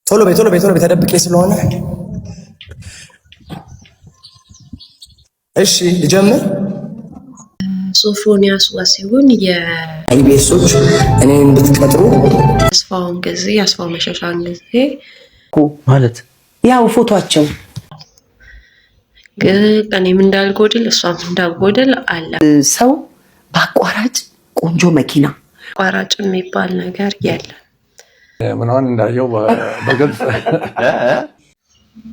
ቶሎ በይ ተደብቄ ስለሆነ እሺ ልጀምር። ሶፎንያስ ዋሲሁን የኢቢኤሶች እኔን እንድትቀጥሩ አስፋውን ጊዜ አስፋው መሸሻን ጊዜ ማለት ያው ፎቶአቸው ግን እኔም እንዳልጎድል እሷም እንዳልጎድል አለ። ሰው በአቋራጭ ቆንጆ መኪና አቋራጭ የሚባል ነገር የለም። ምናምን እንዳየው በግልጽ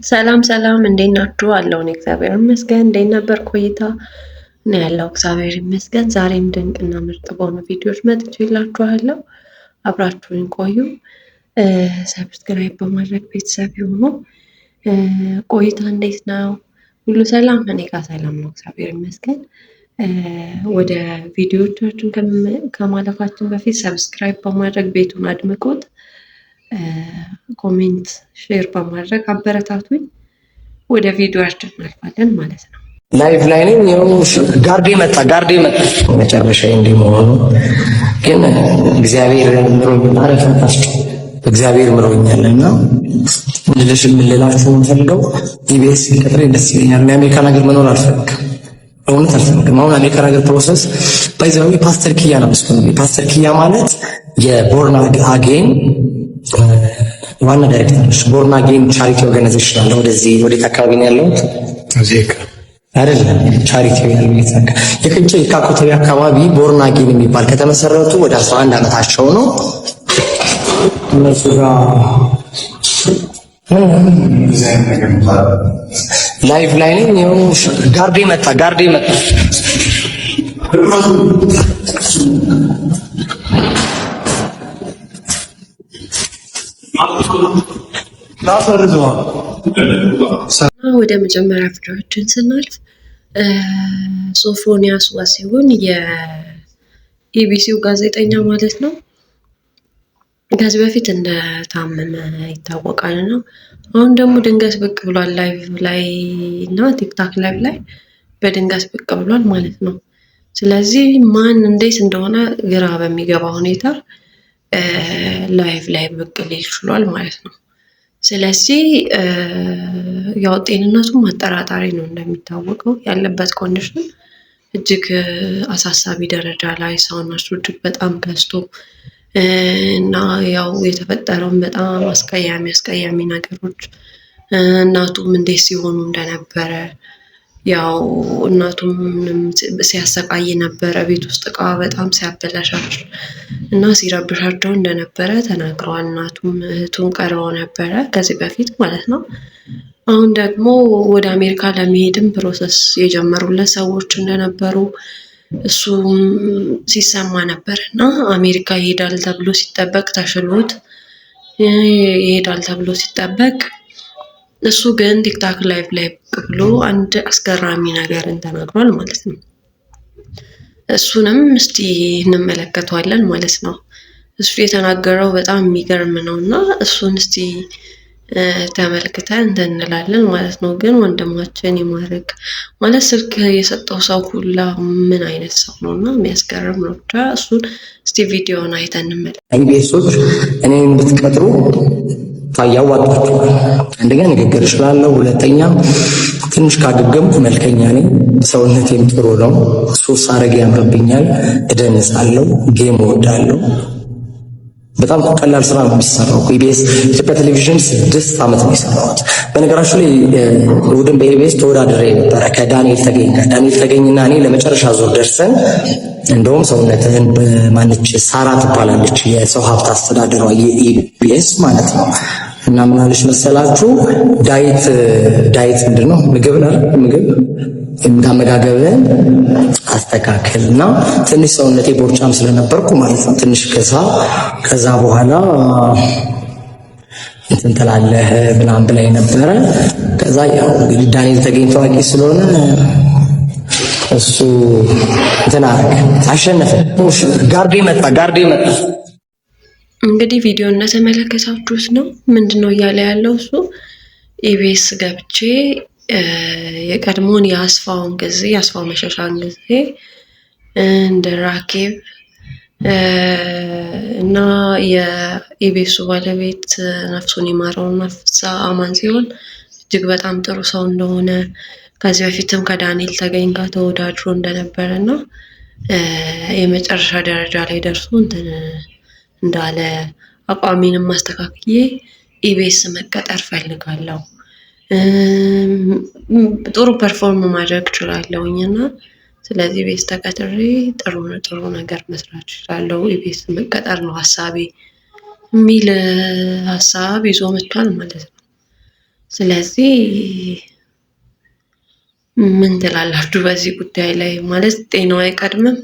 ሰላም እንዴት ናችሁ? አለውን እግዚአብሔር ይመስገን። እንዴት ነበር ቆይታ? ነው ያለው እግዚአብሔር ይመስገን። ዛሬም ድንቅና ምርጥ በሆኑ ቪዲዮዎች መጥቼላችኋለሁ። አብራችሁን ቆዩ። ሰብስክራይብ በማድረግ ቤተሰብ ይሁኑ። ቆይታ እንዴት ነው? ሁሉ ሰላም? እኔ ጋር ሰላም ነው እግዚአብሔር ይመስገን። ወደ ቪዲዮዎቻችን ከማለፋችን በፊት ሰብስክራይብ በማድረግ ቤቱን አድምቁት። ኮሜንት ሼር በማድረግ አበረታቱኝ። ወደ ቪዲዮአችን እናልፋለን ማለት ነው። ላይቭ ላይ ነኝ። ያው ጋርዴ መጣ መጨረሻ እንደመሆኑ ግን እግዚአብሔር ምሮኝ አረፈታችሁ። እግዚአብሔር ምሮኛልና እንደልሽ ልላችሁ የምፈልገው ኢቢኤስ ሲቀጥሬ ደስ ይለኛል። የአሜሪካን ሀገር መኖር አልፈልግም። እውነት አልፈልግም። አሁን አሜሪካን ሀገር ፕሮሰስ ባይዘው ፓስተር ኪያ ነው መስሎኝ። ፓስተር ኪያ ማለት የቦርን አጌን ዋና ዳይሬክተር ነች። ቦርን አጌን ቻሪቲ ኦርጋናይዜሽን አለ። ወደ አካባቢ ነው ያለው አይደለም ቻሪቲ ያለው ይተካ የቅንጭ የካኮተቢ አካባቢ ቦርን አጌን የሚባል ከተመሰረቱ ወደ 11 ዓመታቸው ነው። እነሱ ጋር ላይቭ ላይ ነኝ። ያው ጋርዴ መጣ ወደ መጀመሪያ ቪዲዮችን ስናልፍ ሶፎንያስ ዋሲሁን የኢቢሲው ጋዜጠኛ ማለት ነው ከዚህ በፊት እንደታመመ ይታወቃል ነው። አሁን ደግሞ ድንገት ብቅ ብሏል ላይቭ ላይ እና ቲክታክ ላይቭ ላይ በድንገት ብቅ ብሏል ማለት ነው። ስለዚህ ማን እንዴት እንደሆነ ግራ በሚገባ ሁኔታ ላይቭ ላይ ብቅ ሊል ችሏል ማለት ነው። ስለዚህ ያው ጤንነቱም አጠራጣሪ ነው። እንደሚታወቀው ያለበት ኮንዲሽን እጅግ አሳሳቢ ደረጃ ላይ ሰውነቱ እጅግ በጣም በዝቶ እና ያው የተፈጠረውን በጣም አስቀያሚ ነገሮች እናቱም እንዴት ሲሆኑ እንደነበረ ያው እናቱም ሲያሰቃይ ነበረ። ቤት ውስጥ እቃ በጣም ሲያበላሻች እና ሲረብሻቸው እንደነበረ ተናግረዋል። እናቱም እህቱን ቀርበው ነበረ ከዚህ በፊት ማለት ነው። አሁን ደግሞ ወደ አሜሪካ ለመሄድም ፕሮሰስ የጀመሩለት ሰዎች እንደነበሩ እሱም ሲሰማ ነበር እና አሜሪካ ይሄዳል ተብሎ ሲጠበቅ ተሽሎት ይሄዳል ተብሎ ሲጠበቅ እሱ ግን ቲክታክ ላይቭ ላይ ብሎ አንድ አስገራሚ ነገርን ተናግሯል ማለት ነው። እሱንም እስቲ እንመለከተዋለን ማለት ነው። እሱ የተናገረው በጣም የሚገርም ነው እና እሱን እስቲ ተመልክተን እንላለን ማለት ነው። ግን ወንድማችን ይማርክ ማለት ስልክ የሰጠው ሰው ሁላ ምን አይነት ሰው ነው እና የሚያስገርም ነው። ብቻ እሱን እስቲ ቪዲዮውን አይተን እንመለከት። ኢቢኤሶች እኔን እንድትቀጥሩ ያዋጣችኋል። አንደኛ ንግግር እችላለሁ፣ ሁለተኛ ትንሽ ካገገምኩ መልከኛ ነኝ፣ ሰውነቴም ጥሩ ነው፣ ሱስ ሳረግ ያምርብኛል፣ እደንሳለሁ፣ ጌም እወዳለሁ። በጣም ቀላል ስራ ነው የሚሰራው። ኢቢኤስ ኢትዮጵያ ቴሌቪዥን 6 ዓመት ነው የሰራሁት። በነገራችሁ ላይ እሑድን በኢቢኤስ ተወዳድሬ ነበረ ከዳንኤል ተገኝና እኔ ለመጨረሻ ዙር ደርሰን እንደውም ሰውነትህን በማንች ሳራ ትባላለች የሰው ሀብት አስተዳደሯ የኢቢኤስ ማለት ነው። እና ምን አለች መሰላችሁ ዳይት ምንድነው ምግብ የምታመጋገብን አስተካክልና ትንሽ ሰውነቴ ቦርጫም ስለነበርኩ ማለት ነው ትንሽ ከዛ በኋላ እንትን ትላለህ ምናምን ብላኝ ነበረ። ከዛ ያው እንግዲህ ዳንኤል ተገኝ ታዋቂ ስለሆነ እሱ እንትን አሸነፈ። ጋርዴ መጣ እንግዲህ ቪዲዮ እንደተመለከታችሁት ነው። ምንድነው እያለ ያለው እሱ ኢቢኤስ ገብቼ የቀድሞውን የአስፋውን ጊዜ የአስፋው መሸሻን ጊዜ እንደ ራኬብ እና የኢቢኤሱ ባለቤት ነፍሱን ይማረውና ፍስሐ አማን ሲሆን እጅግ በጣም ጥሩ ሰው እንደሆነ ከዚህ በፊትም ከዳንኤል ተገኝ ጋር ተወዳድሮ እንደነበረ እና የመጨረሻ ደረጃ ላይ ደርሶ እንትን እንዳለ አቋሜንም ማስተካክዬ ኢቢኤስ መቀጠር ፈልጋለሁ፣ ጥሩ ፐርፎርም ማድረግ እችላለሁኝና ስለዚህ ኢቢኤስ ተቀጥሬ ጥሩ ነገር መስራት እችላለሁ፣ ኢቢኤስ መቀጠር ነው ሀሳቤ የሚል ሀሳብ ይዞ መጥቷል ማለት ነው። ስለዚህ ምን ትላላችሁ በዚህ ጉዳይ ላይ? ማለት ጤናው አይቀድምም?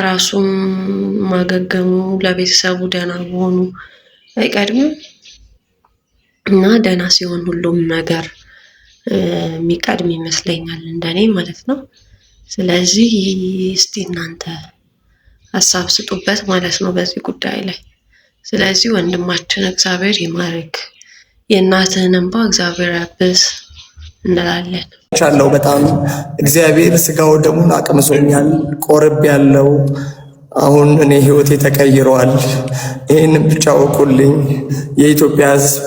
ራሱም ማገገሙ ለቤተሰቡ ደህና መሆኑ አይቀድምም? እና ደህና ሲሆን ሁሉም ነገር የሚቀድም ይመስለኛል እንደኔ ማለት ነው። ስለዚህ እስቲ እናንተ ሀሳብ ስጡበት ማለት ነው በዚህ ጉዳይ ላይ። ስለዚህ ወንድማችን እግዚአብሔር ይማርክ፣ የእናትህን እንባ እግዚአብሔር ያብስ እንላለን። ቻለው በጣም እግዚአብሔር ስጋው ደሙን አቅምሶኛል፣ ቆርብ ያለው አሁን እኔ ህይወቴ ተቀይሯል። ይህንን ብቻ ወቁልኝ። የኢትዮጵያ ሕዝብ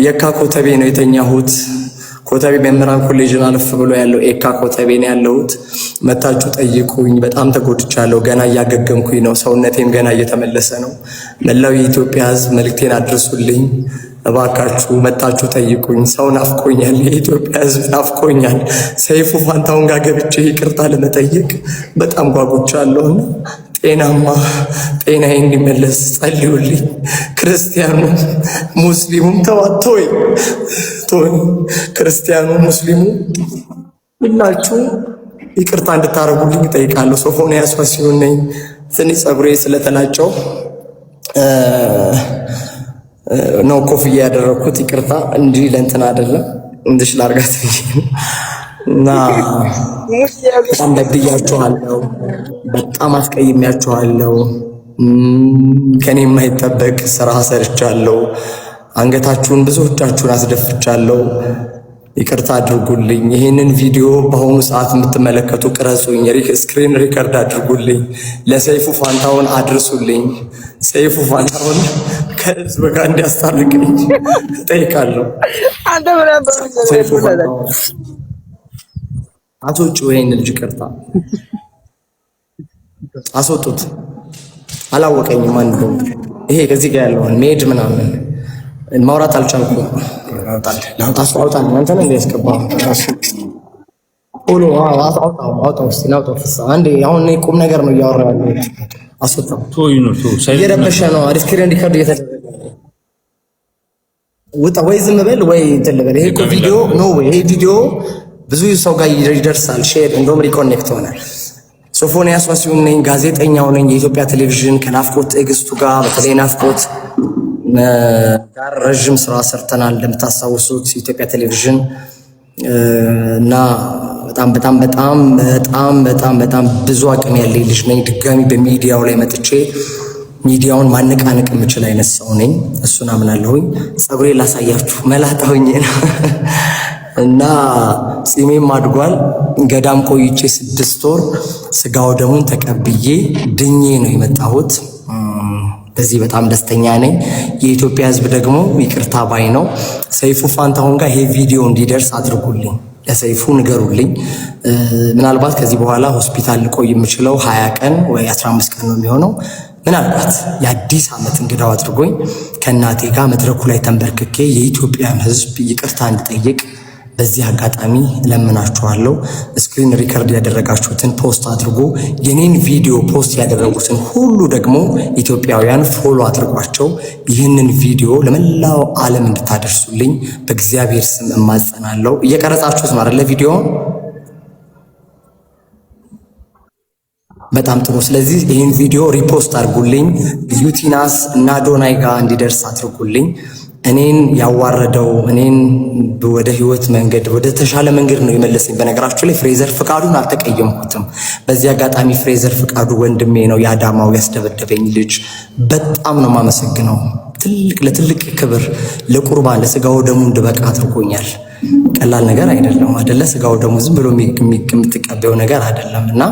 የካ ኮተቤ ነው የተኛሁት። ኮተቤ መምህራን ኮሌጅን አለፍ ብሎ ያለው ኤካ ኮተቤ ነው ያለሁት። መታችሁ ጠይቁኝ። በጣም ተጎድቻለሁ። ገና እያገገምኩኝ ነው። ሰውነቴም ገና እየተመለሰ ነው። መላው የኢትዮጵያ ሕዝብ መልእክቴን አድርሱልኝ እባካችሁ። መታችሁ ጠይቁኝ። ሰው ናፍቆኛል። የኢትዮጵያ ሕዝብ ናፍቆኛል። ሰይፉ ፋንታሁን ጋር ገብቼ ይቅርታ ለመጠየቅ በጣም ጓጉቻለሁና ጤናዬ እንዲመለስ ጸልዩልኝ። ክርስቲያኑ ሙስሊሙም ተዋቶይ ክርስቲያኑ ሙስሊሙ ሁላችሁ ይቅርታ እንድታረጉልኝ እጠይቃለሁ። ሶፎንያስ ወሲሁን ነኝ። ትንሽ ፀጉሬ ስለተላጨው ነው ኮፍያ ያደረኩት። ይቅርታ እንጂ ለእንትን አይደለም እንድሽ ላርጋት እና በጣም በድያችኋለሁ፣ በጣም አስቀይሜያችኋለሁ። ከኔ የማይጠበቅ ስራ ሰርቻለሁ። አንገታችሁን ብዙዎቻችሁን አስደፍቻለሁ። ይቅርታ አድርጉልኝ። ይህንን ቪዲዮ በአሁኑ ሰዓት የምትመለከቱ ቅረጹኝ፣ ስክሪን ሪከርድ አድርጉልኝ፣ ለሰይፉ ፋንታሁን አድርሱልኝ። ሰይፉ ፋንታሁን ከህዝብ ጋር እንዲያስታርቅኝ እጠይቃለሁ። ሰይፉ ፋንታሁን አስወጪው፣ ይሄን ልጅ ይቅርታ አስወጡት። አላወቀኝም ማን እንደሆነ። ይሄ ከዚህ ጋር ያለውን ሜድ ምናምን ማውራት አልቻልኩም። አውጣል አንተ ነው እንዲያስገባው ኦሎ አውጣው እስቲ ናውጣው። ፍሳ አንዴ አሁን ቁም ነገር ነው እያወራሁ ያለሁት። አስወጣው። እየረበሸ ነው። ስክሪን ሪከርድ እየተደረገ ውጣ። ወይ ዝም በል ወይ እንትን ልበል። ይሄ ቪዲዮ ነው ወይ ይሄ ቪዲዮ ብዙ ሰው ጋር ይደርሳል። ሼር እንደውም ሪኮኔክት ሆናል። ሶፎንያስ ወሲሁን ነኝ፣ ጋዜጠኛው ነኝ። የኢትዮጵያ ቴሌቪዥን ከናፍቆት ትዕግስቱ ጋር በተለይ ናፍቆት ጋር ረዥም ስራ ሰርተናል እንደምታስታውሱት ኢትዮጵያ ቴሌቪዥን እና በጣም ብዙ አቅም ያለኝ ልጅ ነኝ። ድጋሚ በሚዲያው ላይ መጥቼ ሚዲያውን ማነቃነቅ የምችል አይነት ሰው ነኝ። እሱን አምናለሁኝ። ፀጉሬ ላሳያችሁ መላጣሁኝ እና ጺሜም አድጓል። ገዳም ቆይቼ 6 ወር ስጋው ደሙን ተቀብዬ ድኜ ነው የመጣሁት። በዚህ በጣም ደስተኛ ነኝ። የኢትዮጵያ ሕዝብ ደግሞ ይቅርታ ባይ ነው። ሰይፉ ፋንታሁን ጋር ይሄ ቪዲዮ እንዲደርስ አድርጉልኝ፣ ለሰይፉ ንገሩልኝ። ምናልባት ከዚህ በኋላ ሆስፒታል ልቆይ የምችለው 20 ቀን ወይ 15 ቀን ነው የሚሆነው። ምናልባት የአዲስ ዓመት እንግዳው አድርጎኝ ከእናቴ ጋር መድረኩ ላይ ተንበርክኬ የኢትዮጵያን ሕዝብ ይቅርታ እንድጠይቅ በዚህ አጋጣሚ ለምናችኋለሁ። ስክሪን ሪከርድ ያደረጋችሁትን ፖስት አድርጎ የኔን ቪዲዮ ፖስት ያደረጉትን ሁሉ ደግሞ ኢትዮጵያውያን ፎሎ አድርጓቸው። ይህንን ቪዲዮ ለመላው ዓለም እንድታደርሱልኝ በእግዚአብሔር ስም እማጸናለሁ። እየቀረጻችሁት ነው አይደለ? ቪዲዮ በጣም ጥሩ። ስለዚህ ይህን ቪዲዮ ሪፖስት አድርጉልኝ። ዩቲናስ እና ዶናይ ጋር እንዲደርስ አድርጉልኝ። እኔን ያዋረደው እኔን ወደ ህይወት መንገድ ወደ ተሻለ መንገድ ነው የመለሰኝ። በነገራችሁ ላይ ፍሬዘር ፍቃዱን አልተቀየምኩትም። በዚህ አጋጣሚ ፍሬዘር ፍቃዱ ወንድሜ ነው፣ የአዳማው ያስደበደበኝ ልጅ። በጣም ነው የማመሰግነው። ለትልቅ ክብር ለቁርባን ለስጋው ደሙ እንድበቃ አድርጎኛል። ቀላል ነገር አይደለም አይደለ? ስጋው ደሙ ዝም ብሎ የምትቀበው ነገር አይደለም እና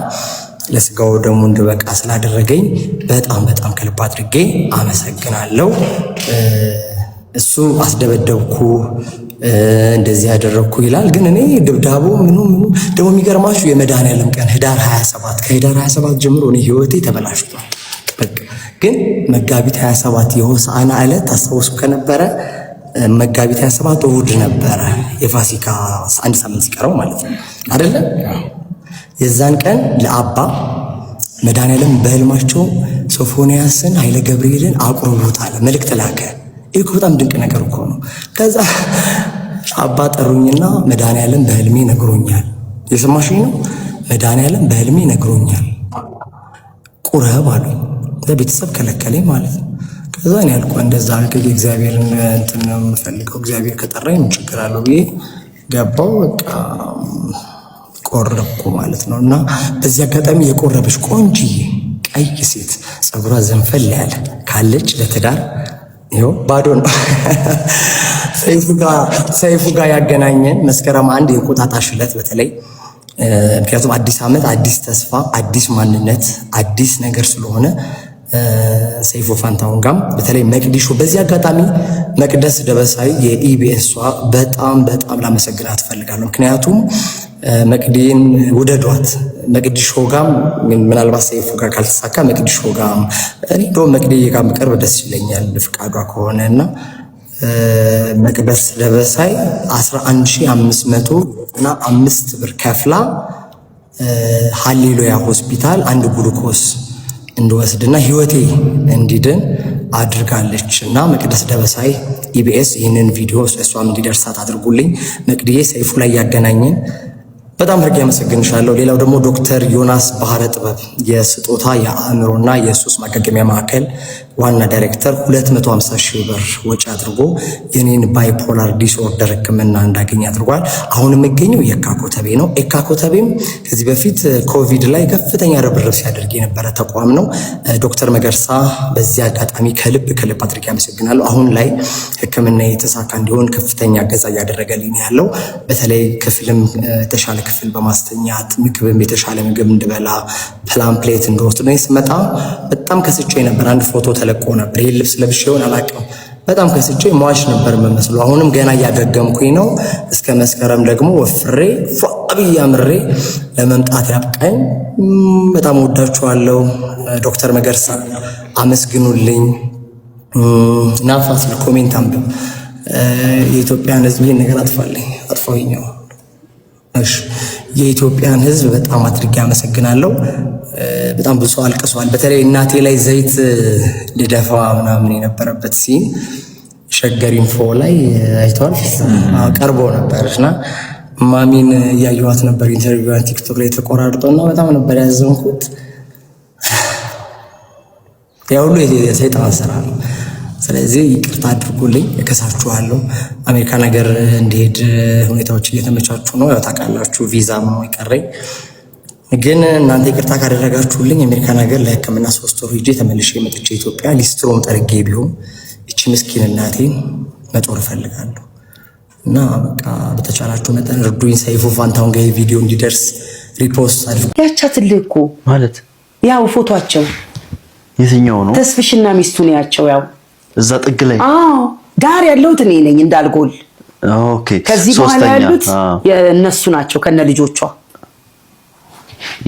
ለስጋው ደግሞ እንድበቃ ስላደረገኝ በጣም ከልብ አድርጌ አመሰግናለሁ። እሱ አስደበደብኩ እንደዚህ ያደረኩ ይላል፣ ግን እኔ ድብዳቦ ምኑ ደግሞ የሚገርማችሁ የመድኃኒዓለም ቀን ህዳር 27 ከህዳር 27 ጀምሮ እኔ ህይወቴ ተበላሽቷል። ግን መጋቢት 27 የሆሳዕና ዕለት ታስታውሱ ከነበረ መጋቢት 27 እሑድ ነበረ፣ የፋሲካ አንድ ሳምንት ሲቀረው ማለት ነው አይደለ? የዛን ቀን ለአባ መድኃኒዓለም በህልማቸው ሶፎንያስን ኃይለ ገብርኤልን አቁርቡታል መልእክት ላከ። ይህ በጣም ድንቅ ነገር እኮ ነው። ከዛ አባ ጠሩኝና መድኃኒዓለም በህልሜ ነግሮኛል። የሰማሽኝ ነው? መድኃኒዓለም በህልሜ ነግሮኛል ቁረብ አሉኝ። ቤተሰብ ከለከለኝ ማለት ነው። ከዛ እኔ ያልኩ እንደዛ እግዚአብሔርን እንትን ነው የምፈልገው፣ እግዚአብሔር ከጠራኝ ምን ችግር አለው ብዬ ገባው። በቃ ቆረብኩ ማለት ነው። እና በዚህ አጋጣሚ የቆረበች ቆንጅዬ ቀይ ሴት ፀጉሯ ዘንፈል ያለ ካለች ለትዳር ይኸው ባዶ ነው። ሰይፉ ጋር ያገናኘን መስከረም 1 የቁጣጣሽ ዕለት በተለይ ምክንያቱም አዲስ ዓመት፣ አዲስ ተስፋ፣ አዲስ ማንነት፣ አዲስ ነገር ስለሆነ ሰይፉ ፋንታሁን ጋም በተለይ መቅዲሾ፣ በዚህ አጋጣሚ መቅደስ ደበሳይ የኢቢኤሷ በጣም ላመሰግናት እፈልጋለሁ። ምክንያቱም መቅዲን ውደዷት። መቅዲሾ ጋም ምናልባት ሰይፉ ጋር ካልተሳካ መቅዲሾ ጋም እኔ እንደውም መቅዲ ጋር መቅረብ ደስ ይለኛል ፍቃዷ ከሆነና መቅደስ ደበሳይ 11505 ብር ከፍላ ሃሌሉያ ሆስፒታል አንድ ግሉኮስ እንድወስድና ህይወቴ እንዲድን አድርጋለች። እና መቅደስ ደበሳይ ኢቢኤስ ይህንን ቪዲዮ እሷም እንዲደርሳት አድርጉልኝ። መቅዲዬ ሰይፉ ላይ ያገናኘን በጣም አድርጌ አመሰግንሻለሁ። ሌላው ደግሞ ዶክተር ዮናስ ባህረ ጥበብ የስጦታ የአእምሮና የሱስ ማገገሚያ ማዕከል ዋና ዳይሬክተር 250,000 ብር ወጪ አድርጎ የኔን ባይፖላር ዲስኦርደር ሕክምና እንዳገኝ አድርጓል። አሁን የምገኘው የካ ኮተቤ ነው። የካ ኮተቤም ከዚህ በፊት ኮቪድ ላይ ከፍተኛ ርብርብ ሲያደርግ የነበረ ተቋም ነው። ዶክተር መገርሳ በዚህ አጋጣሚ ከልብ አድርጌ አመሰግናለሁ። አሁን ላይ ሕክምና የተሳካ እንዲሆን ከፍተኛ እገዛ እያደረገልኝ ያለው በተለይ ክፍልም የተሻለ ክፍል በማስተኛት ምግብም የተሻለ ምግብ እንድበላ ፕላን ፕሌት እንደወስድ ነው። ስመጣ በጣም ከስቼ ነበር። አንድ ፎቶ ተለቆ ነበር። ይሄ ልብስ ለብሼ ይሆን አላውቅም። በጣም ከስቼ ሟች ነበር የምመስለው። አሁንም ገና እያገገምኩኝ ነው። እስከ መስከረም ደግሞ ወፍሬ ፏብዬ አምሬ ለመምጣት ያብቃኝ። በጣም ወዳችኋለሁ። ዶክተር መገርሳ አመስግኑልኝ። ናፋስ ኮሜንት አንብብ። የኢትዮጵያን ሕዝብ ይህን ነገር አጥፋውኛው። እሺ የኢትዮጵያን ሕዝብ በጣም አድርጌ አመሰግናለሁ። በጣም ብዙ ሰው አልቅሷል። በተለይ እናቴ ላይ ዘይት ልደፋ ምናምን የነበረበት ሲን ሸገር ኢንፎ ላይ አይተዋል፣ ቀርቦ ነበርና ማሚን እያየኋት ነበር ኢንተርቪዋን ቲክቶክ ላይ ተቆራርጦና በጣም ነበር ያዘንኩት። ያ ሁሉ የሰይጣን ስራ ነው። ስለዚህ ይቅርታ አድርጉልኝ፣ እከሳችኋለሁ። አሜሪካ ነገር እንዲሄድ ሁኔታዎች እየተመቻቹ ነው። ያው ታውቃላችሁ ቪዛም ይቀረኝ፣ ግን እናንተ ይቅርታ ካደረጋችሁልኝ አሜሪካ ነገር ለሕክምና 3 ወር ሄጄ ተመልሼ መጥቼ ኢትዮጵያ ሊስትሮም ጠርጌ ቢሆን እቺ ምስኪን እናቴን መጦር እፈልጋለሁ። እና በቃ በተቻላችሁ መጠን እርዱኝ። ሰይፉ ፋንታሁን ጋር ቪዲዮ እንዲደርስ ሪፖስት አድርጉ። ያቻትልህ እኮ ማለት ያው ፎቶአቸው የትኛው ነው? ተስፍሽና ሚስቱን ያቸው ያው እዛ ጥግ ላይ ዳር ያለሁት እኔ ነኝ እንዳልጎል። ኦኬ ከዚህ በኋላ ያሉት የነሱ ናቸው ከነ ልጆቿ።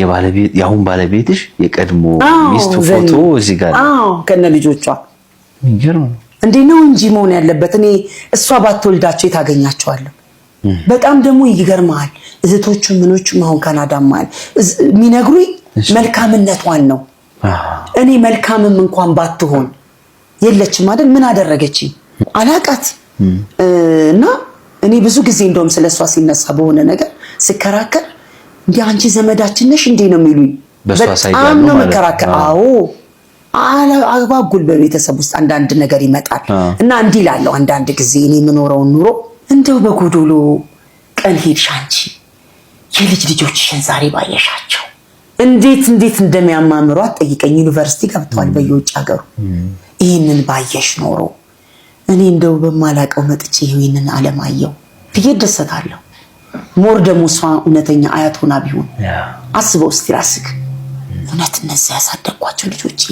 የባለቤት ያሁን ባለቤትሽ የቀድሞ ሚስቱ ፎቶ እዚህ ጋር ከነ ልጆቿ። ይገርም እንዴ ነው እንጂ መሆን ያለበት። እኔ እሷ ባትወልዳቸው የታገኛቸዋለሁ። በጣም ደግሞ ይገርማል። እህቶቹ ምኖቹ አሁን ካናዳም ማለት የሚነግሩኝ መልካምነቷን ነው። እኔ መልካምም እንኳን ባትሆን የለችም አይደል? ምን አደረገች አላቃት። እና እኔ ብዙ ጊዜ እንደውም ስለሷ ሲነሳ በሆነ ነገር ስከራከር እንዴ አንቺ ዘመዳችን ነሽ እንዴ ነው የሚሉኝ። በጣም ነው መከራከር። አዎ አባጉል በቤተሰብ ውስጥ አንዳንድ ነገር ይመጣል እና እንዲህ እላለሁ አንዳንድ ጊዜ እኔ የምኖረውን ኑሮ እንደው በጎዶሎ ቀን ሄድሽ አንቺ የልጅ ልጆችሽን ዛሬ ባየሻቸው እንዴት እንደሚያማምሯት ጠይቀኝ። ዩኒቨርሲቲ ገብተዋል በየውጭ ሀገሩ። ይህንን ባየሽ ኖሮ እኔ እንደው በማላቀው መጥቼ ይህንን አለማየሁ ብዬ ደሰታለሁ። ሞር ደግሞ እሷ እውነተኛ አያት ሆና ቢሆን አስበው እስቲ ራስክ እውነት እነዚህ ያሳደግኳቸው ልጆች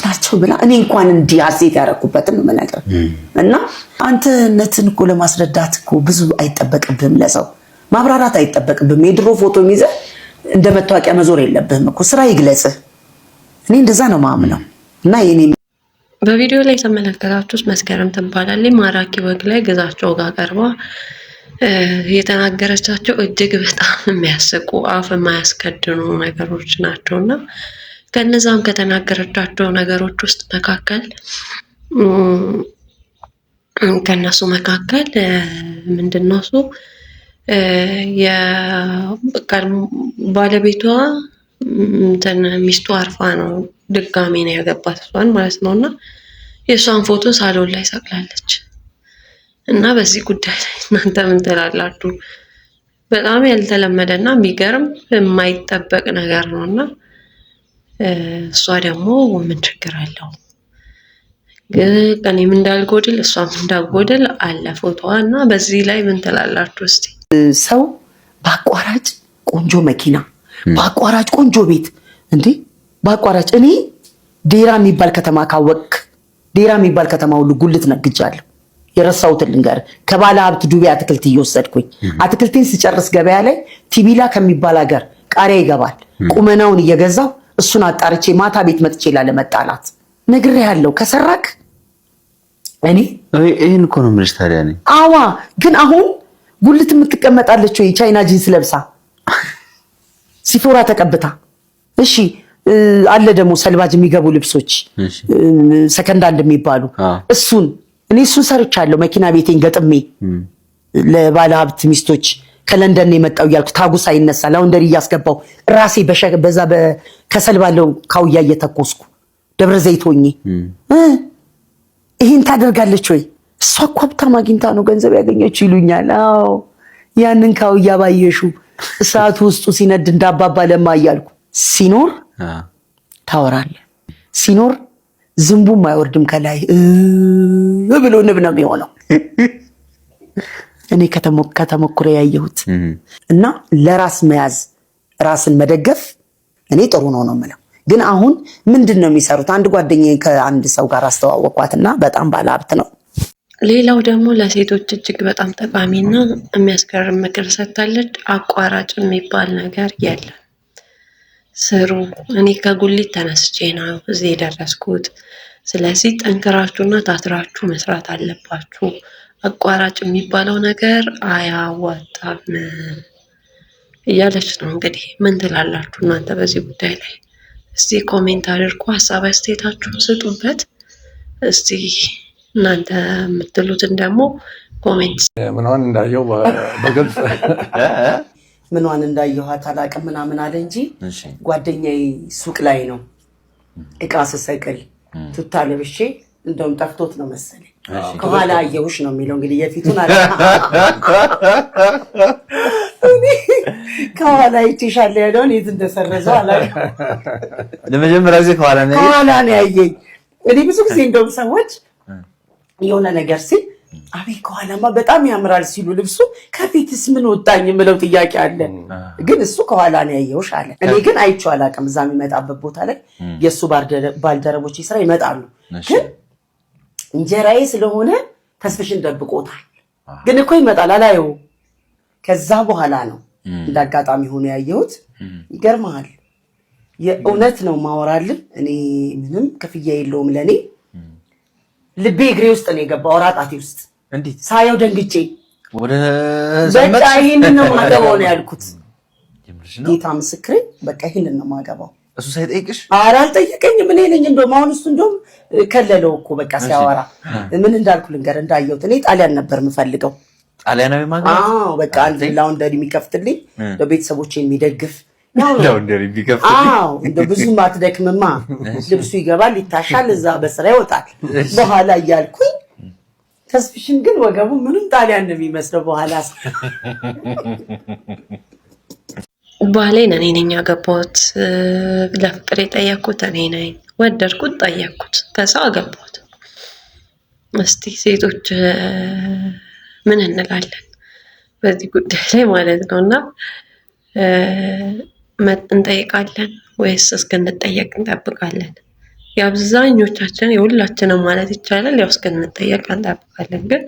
ናቸው ብላ እኔ እንኳን እንዲህ ሐሴት ያደረኩበትን ነው የምነግርህ። እና አንተነትን እኮ ለማስረዳት እኮ ብዙ አይጠበቅብህም፣ ለሰው ማብራራት አይጠበቅብህም። የድሮ ፎቶ ይዘህ እንደ መታወቂያ መዞር የለብህም እኮ ስራ ይግለጽህ። እኔ እንደዛ ነው ማምነው። እና የኔ በቪዲዮ ላይ የተመለከታችሁት መስከረም ትባላለች። ማራኪ ወግ ላይ ግዛቸው ጋር ቀርባ የተናገረቻቸው እጅግ በጣም የሚያስቁ አፍ የማያስከድኑ ነገሮች ናቸውና ከነዛም ከተናገረቻቸው ነገሮች ውስጥ መካከል ከነሱ መካከል ምንድነው እሱ ባለቤቷ ሚስቱ አርፋ ነው ድጋሜ ነው ያገባት እሷን ማለት ነውና የሷን ፎቶ ሳሎን ላይ ሰቅላለች። እና በዚህ ጉዳይ ላይ እናንተ ምን ትላላችሁ? በጣም ያልተለመደና የሚገርም የማይጠበቅ ነገር ነውና እሷ ደግሞ ምን ችግር አለው? ግን እኔም እንዳልጎድል እሷም እንዳልጎድል አለ ፎቶዋ። እና በዚህ ላይ ምን ትላላችሁ እስቲ? ሰው በአቋራጭ ቆንጆ መኪና፣ በአቋራጭ ቆንጆ ቤት እንዴ! በአቋራጭ እኔ ዴራ የሚባል ከተማ ካወቅክ ዴራ የሚባል ከተማ ሁሉ ጉልት ነግጃለሁ። የረሳሁትን ልንገርህ። ከባለ ሀብት ዱቤ አትክልት እየወሰድኩኝ አትክልቴን ስጨርስ ገበያ ላይ ቲቢላ ከሚባል ሀገር ቃሪያ ይገባል። ቁመናውን እየገዛው እሱን አጣርቼ ማታ ቤት መጥቼ ላለመጣላት ነግሬሃለሁ። ከሰራክ እኔ ይሄን እኮ ነው የምልሽ። ታዲያ እኔ አዋ ግን አሁን ጉልት የምትቀመጣለች ወይ ቻይና ጂንስ ለብሳ ሲፎራ ተቀብታ? እሺ አለ ደግሞ ሰልባጅ የሚገቡ ልብሶች ሰከንድ አንድ የሚባሉ እሱን ሰርቻለሁ። መኪና ቤቴን ገጥሜ ለባለ ሀብት ሚስቶች ከለንደን የመጣው እያልኩ ታጉሳ ይነሳ ላውንደሪ እያስገባው ራሴ በዛ ከሰል ባለው ካውያ እየተኮስኩ ደብረ ዘይት ሆኜ ይሄን ታደርጋለች ወይ? እሷ እኮ ሀብታም አግኝታ ነው ገንዘብ ያገኘችው ይሉኛል። አዎ ያንን ካውያ ባየሹ እሳቱ ውስጡ ሲነድ እንዳባባ ለማ እያልኩ ሲኖር ታወራለህ። ሲኖር ዝንቡም አይወርድም ከላይ ብሎ ንብ ነው የሚሆነው። እኔ ከተሞክሮ ያየሁት እና ለራስ መያዝ ራስን መደገፍ እኔ ጥሩ ነው የምለው። ግን አሁን ምንድነው የሚሰሩት? አንድ ጓደኛዬ ከአንድ ሰው ጋር አስተዋወቋትና በጣም ባለሀብት ነው። ሌላው ደግሞ ለሴቶች እጅግ በጣም ጠቃሚና የሚያስገርም ምክር ሰጥታለች። አቋራጭ የሚባል ነገር የለም፣ ስሩ። እኔ ከጉሊት ተነስቼ ነው እዚህ የደረስኩት። ስለዚህ ጠንክራችሁና ታትራችሁ መስራት አለባችሁ። አቋራጭ የሚባለው ነገር አያዋጣም እያለች ነው። እንግዲህ ምን ትላላችሁ እናንተ በዚህ ጉዳይ ላይ? እስቲ ኮሜንት አድርጉ፣ ሀሳብ አስተያየታችሁን ስጡበት። እስቲ እናንተ የምትሉትን ደግሞ ኮሜንት። ምንዋን እንዳየው በግልጽ ምንዋን እንዳየኋት አላውቅም ምናምን አለ እንጂ ጓደኛዬ ሱቅ ላይ ነው እቃ ስሰቅል ቱታ ለብሼ እንደውም ጠፍቶት ነው መሰለኝ ከኋላ አየሁሽ ነው የሚለው። እንግዲህ የፊቱን አለ ከኋላ ይችሻል ያለውን የት እንደሰረዘው አላውቅም። ለመጀመሪያ ጊዜ ከኋላ ነው ያየኝ። እንግዲህ ብዙ ጊዜ እንደውም ሰዎች የሆነ ነገር ሲል አቤት ከኋላማ በጣም ያምራል ሲሉ ልብሱ ከፊትስ ምን ወጣኝ የምለው ጥያቄ አለ። ግን እሱ ከኋላ ነው ያየሁሽ አለ። እኔ ግን አይቼው አላውቅም። እዛ የሚመጣበት ቦታ ላይ የእሱ ባልደረቦች ስራ ይመጣሉ። ግን እንጀራዬ ስለሆነ ተስፍሽን ደብቆታል። ግን እኮ ይመጣል አላየው። ከዛ በኋላ ነው እንዳጋጣሚ ሆኖ ያየሁት። ይገርማል። የእውነት ነው ማወራልን። እኔ ምንም ክፍያ የለውም ለኔ። ልቤ እግሬ ውስጥ ነው የገባው፣ ራጣቴ ውስጥ እንዴት ሳየው ደንግጬ ወደ በቃ ይሄንን ነው ማገባው ነው ያልኩት። ጌታ ምስክሬ፣ በቃ ይሄንን ነው ማገባው። እሱ ሳይጠይቅሽ? ኧረ አልጠየቀኝም። እኔ ነኝ እንደውም አሁን እሱ እንደውም ከለለው እኮ በቃ ሲያወራ ምን እንዳልኩ ልንገር። እንዳየሁት እኔ ጣሊያን ነበር የምፈልገው። ጣሊያናዊ ማግባት? አዎ በቃ አንድ ላውንደሪ የሚከፍትልኝ ለቤተሰቦቼ የሚደግፍ ላውንደሪ የሚከፍትልኝ። አዎ እንደ ብዙም አትደክምማ፣ ልብሱ ይገባል፣ ይታሻል፣ እዛ በስራ ይወጣል። በኋላ እያልኩኝ ተስፍሽን ግን ወገቡ ምንም ጣሊያን ነው የሚመስለው። በኋላ ባሌን እኔ ነኝ ያገባሁት። ለፍቅር የጠየኩት እኔ ነኝ፣ ወደድኩት፣ ጠየኩት፣ ከዛ አገባሁት። እስቲ ሴቶች ምን እንላለን በዚህ ጉዳይ ላይ ማለት ነውና እንጠይቃለን። ወይስ እስክንጠየቅ እንጠብቃለን? የአብዛኞቻችን የሁላችንም ማለት ይቻላል ያው እስክንጠየቅ እንጠብቃለን። ግን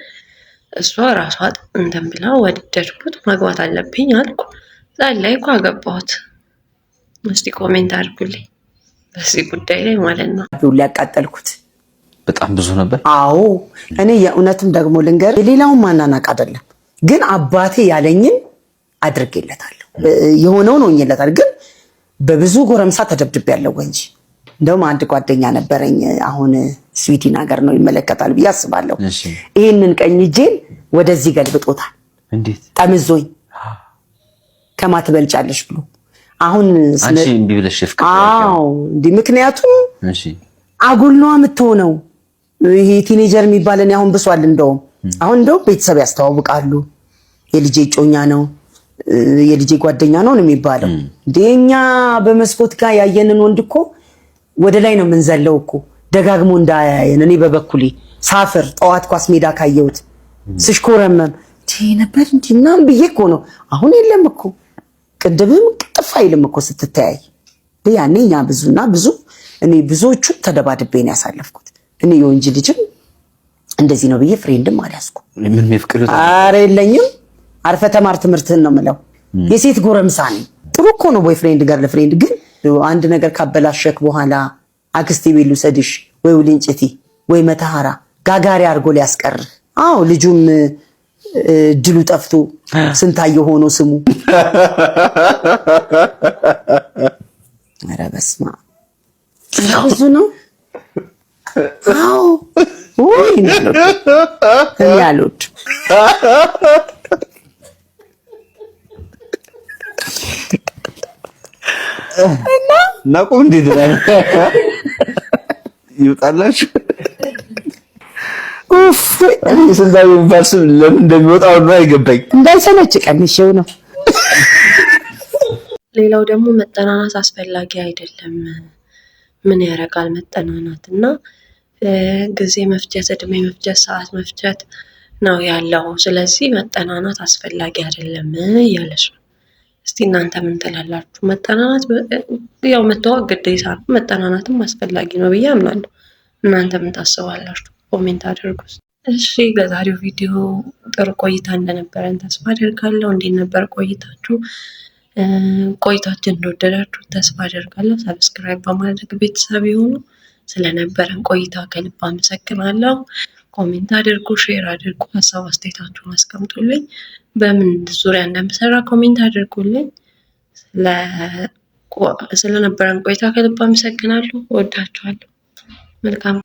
እሷ ራሷ እንትን ብላ ወደድኩት ማግባት አለብኝ አልኩ ዛሬ ላይ እኮ አገባሁት። እስቲ ኮሜንት አድርጉልኝ በዚህ ጉዳይ ላይ ማለት ነው። ያቃጠልኩት በጣም ብዙ ነበር። አዎ እኔ የእውነትም ደግሞ ልንገር የሌላውን ማናናቅ አይደለም፣ ግን አባቴ ያለኝን አድርጌለታለሁ። የሆነውን ሆኜለታለሁ። ግን በብዙ ጎረምሳ ተደብድቤያለሁ እንጂ እንደውም አንድ ጓደኛ ነበረኝ አሁን ስዊድን ሀገር ነው ይመለከታል ብዬ አስባለሁ። ይሄንን ቀኝ እጄን ወደዚህ ገልብጦታል። እንዴት ጠምዞኝ ከማትበልጫለሽ ብሎ አሁን አንቺ እንዴ ብለሽ ፍቅር አዎ እንዴ ምክንያቱም አጉል ነው የምትሆነው። ይሄ ቲኔጀር የሚባለን አሁን ብሷል። እንደውም ቤተሰብ ያስተዋውቃሉ። የልጄ ጮኛ ነው የልጄ ጓደኛ ነው የሚባለው። እንደኛ በመስኮት ጋር ያየንን ወንድ እኮ ወደ ላይ ነው የምንዘለው እኮ ደጋግሞ እንዳያየን። እኔ በበኩሌ ሳፍር ጠዋት ኳስ ሜዳ ካየሁት ስሽኮረመም ነበር እንዲና ብዬ እኮ ነው። አሁን የለም እኮ ቅድምም ቅጥፍ አይልም እኮ ስትተያይ። ያኔ ኛ ብዙ እኔ ብዙዎቹ ተደባድቤ ነው ያሳለፍኩት። እኔ የወንጂ ልጅም እንደዚህ ነው ብዬ ፍሬንድም አልያዝኩ። ምን ምፍቅር ኧረ የለኝም። አርፈ ተማር ትምህርትህን ነው የምለው። የሴት ጎረምሳ ነኝ። ጥሩ እኮ ነው ቦይ ፍሬንድ ጋር ለፍሬንድ ግን አንድ ነገር ካበላሸክ በኋላ አክስቴ ቤት ልውሰድሽ ወይ ውልንጭቲ ወይ መተሃራ ጋጋሪ አድርጎ ሊያስቀርህ። አዎ ልጁም ድሉ ጠፍቶ ስንታየው ሆኖ ስሙ። ኧረ በስመ አብ ብዙ ነው። አዎ ወይ እኔ አልወድም። ናቁም እንዴት ነው ይውጣላችሁ? ኡፍ ስንታየው የሚባል ስም ለምን እንደሚወጣው ነው አይገባኝ። እንዳይሰለች ቀንሼው ነው። ሌላው ደግሞ መጠናናት አስፈላጊ አይደለም። ምን ያደርጋል መጠናናት እና ጊዜ መፍጀት፣ እድሜ መፍጀት፣ ሰዓት መፍጀት ነው ያለው። ስለዚህ መጠናናት አስፈላጊ አይደለም እያለች ነው። እስቲ እናንተ ምን ትላላችሁ? መጠናናት ያው መተዋወቅ ግዴታ ነው፣ መጠናናትም አስፈላጊ ነው ብዬ አምናለሁ። እናንተ ምን ታስባላችሁ? ኮሜንት አድርጉ። እሺ በዛሬው ቪዲዮ ጥሩ ቆይታ እንደነበረን ተስፋ አደርጋለሁ። እንዴት ነበር ቆይታችሁ? ቆይታችን እንደወደዳችሁ ተስፋ አደርጋለሁ። ሰብስክራይብ በማድረግ ቤተሰብ ይሁኑ። ስለነበረን ቆይታ ከልብ አመሰግናለሁ። ኮሜንት አድርጉ፣ ሼር አድርጉ፣ ሀሳብ አስተያየታችሁን አስቀምጡልኝ። በምን ዙሪያ እንደምሰራ ኮሜንት አድርጉልኝ። ስለነበረን ቆይታ ከልብ አመሰግናለሁ። እወዳችኋለሁ። መልካም